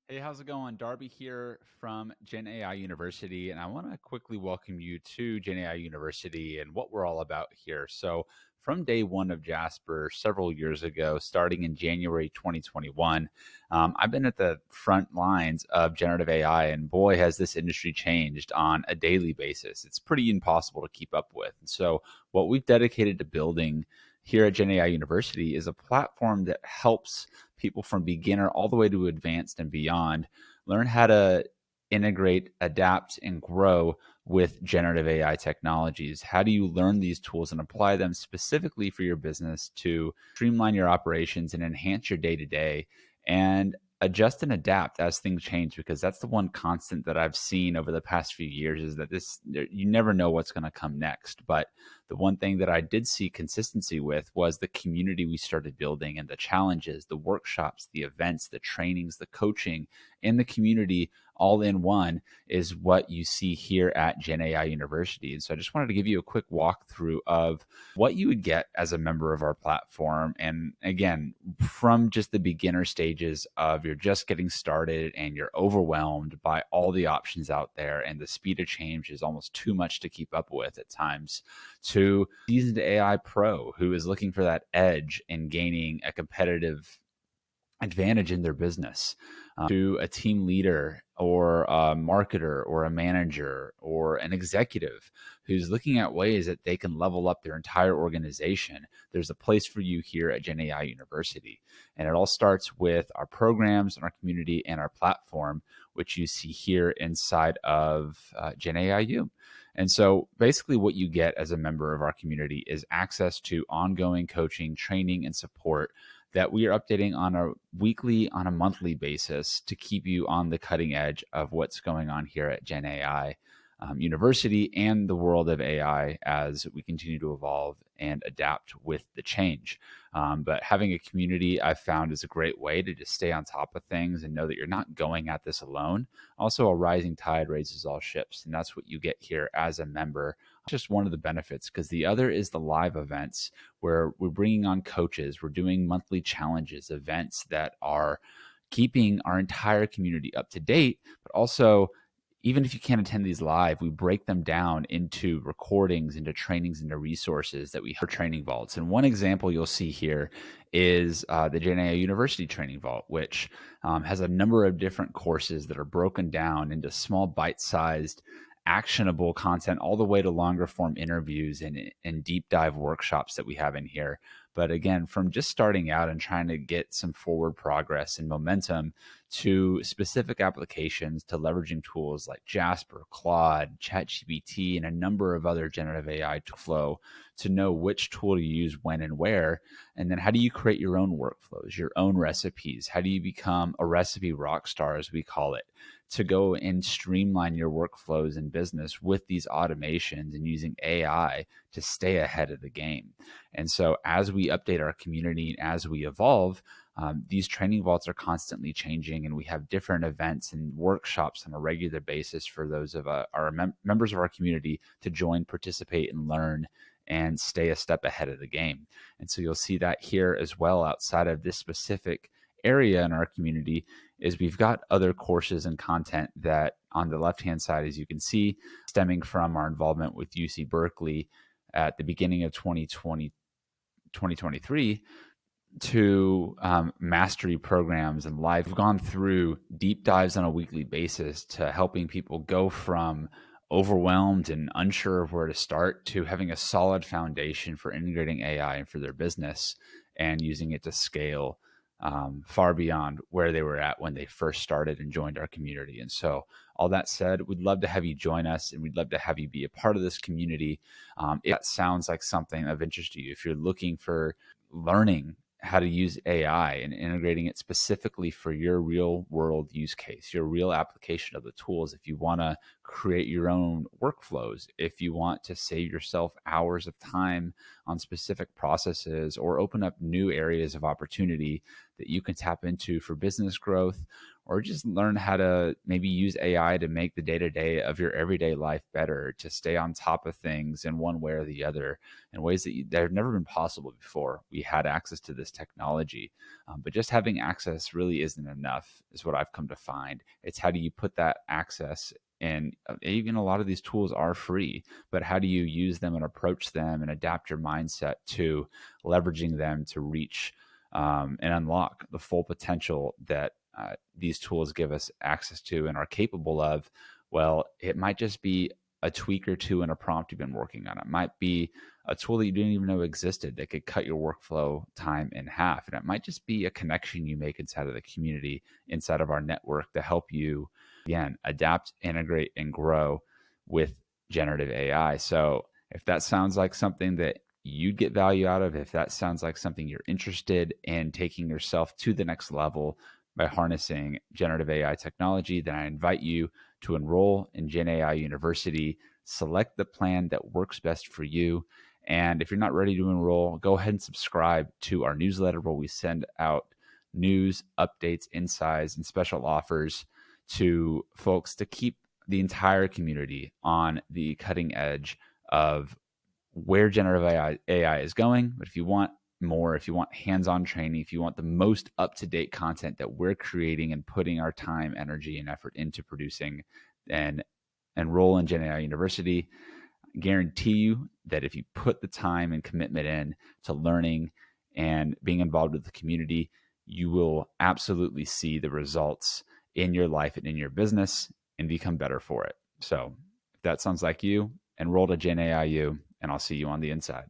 Hey, how's it going? Darby here from Gen AI University, and I want to quickly welcome you to Gen AI University and what we're all about here. So, from day one of Jasper several years ago, starting in January 2021, I've been at the front lines of generative AI, and boy, has this industry changed on a daily basis. It's pretty impossible to keep up with. And so, what we've dedicated to building here at Gen AI University is a platform that helps people from beginner all the way to advanced and beyond learn how to integrate, adapt, and grow with generative AI technologies. How do you learn these tools and apply them specifically for your business to streamline your operations and enhance your day to day and adjust and adapt as things change? Because that's the one constant that I've seen over the past few years is that you never know what's going to come next. But the one thing that I did see consistency with was the community we started building and the challenges, the workshops, the events, the trainings, the coaching, and the community all in one is what you see here at Gen AI University. And so I just wanted to give you a quick walkthrough of what you would get as a member of our platform. And again, from just the beginner stages of you're just getting started and you're overwhelmed by all the options out there and the speed of change is almost too much to keep up with at times, to seasoned AI pro who is looking for that edge in gaining a competitive advantage in their business, to a team leader or a marketer or a manager or an executive who's looking at ways that they can level up their entire organization. There's a place for you here at Gen AI University. And it all starts with our programs and our community and our platform, which you see here inside of Gen AIU. And so basically what you get as a member of our community is access to ongoing coaching, training, and support that we are updating on a weekly, on a monthly basis to keep you on the cutting edge of what's going on here at Gen AI University and the world of AI as we continue to evolve and adapt with the change. But having a community I've found is a great way to just stay on top of things and know that you're not going at this alone. Also, a rising tide raises all ships, and that's what you get here as a member. Just one of the benefits, because the other is the live events where we're bringing on coaches, we're doing monthly challenges, events that are keeping our entire community up to date, but also even if you can't attend these live, we break them down into recordings, into trainings, into resources that we have for training vaults. And one example you'll see here is the Gen AI University Training Vault, which has a number of different courses that are broken down into small bite-sized actionable content all the way to longer form interviews and deep dive workshops that we have in here. But again, from just starting out and trying to get some forward progress and momentum to specific applications to leveraging tools like Jasper, Claude, ChatGPT, and a number of other generative AI flow to know which tool to use when and where. And then how do you create your own workflows, your own recipes? How do you become a recipe rock star, as we call it, to go and streamline your workflows in business with these automations and using AI to stay ahead of the game? And so as we update our community and as we evolve, these training vaults are constantly changing, and we have different events and workshops on a regular basis for those of our members of our community to join, participate, and learn and stay a step ahead of the game. And so you'll see that here as well outside of this specific area in our community is we've got other courses and content that on the left-hand side, as you can see, stemming from our involvement with UC Berkeley at the beginning of 2023 to mastery programs and live. We've gone through deep dives on a weekly basis to helping people go from overwhelmed and unsure of where to start to having a solid foundation for integrating AI for their business and using it to scale far beyond where they were at when they first started and joined our community. And so all that said, we'd love to have you join us, and we'd love to have you be a part of this community. If that sounds like something of interest to you, if you're looking for learning how to use AI and integrating it specifically for your real world use case, your real application of the tools. If you want to create your own workflows, if you want to save yourself hours of time on specific processes or open up new areas of opportunity that you can tap into for business growth, or just learn how to maybe use AI to make the day-to-day of your everyday life better, to stay on top of things in one way or the other in ways that have never been possible before we had access to this technology. But just having access really isn't enough, is what I've come to find. It's how do you put that access, and even a lot of these tools are free, but how do you use them and approach them and adapt your mindset to leveraging them to reach and unlock the full potential that these tools give us access to and are capable of? Well, it might just be a tweak or two in a prompt you've been working on. It might be a tool that you didn't even know existed that could cut your workflow time in half. And it might just be a connection you make inside of the community, inside of our network, to help you, again, adapt, integrate, and grow with generative AI. So if that sounds like something that you'd get value out of, if that sounds like something you're interested in taking yourself to the next level by harnessing generative AI technology, then I invite you to enroll in Gen AI University. Select the plan that works best for you. And if you're not ready to enroll, go ahead and subscribe to our newsletter, where we send out news, updates, insights, and special offers to folks to keep the entire community on the cutting edge of where generative AI is going. But if you want more, if you want hands-on training, if you want the most up-to-date content that we're creating and putting our time, energy, and effort into producing, then enroll in Gen AI University. I guarantee you that if you put the time and commitment in to learning and being involved with the community, you will absolutely see the results in your life and in your business and become better for it. So if that sounds like you, enroll to Gen AIU, and I'll see you on the inside.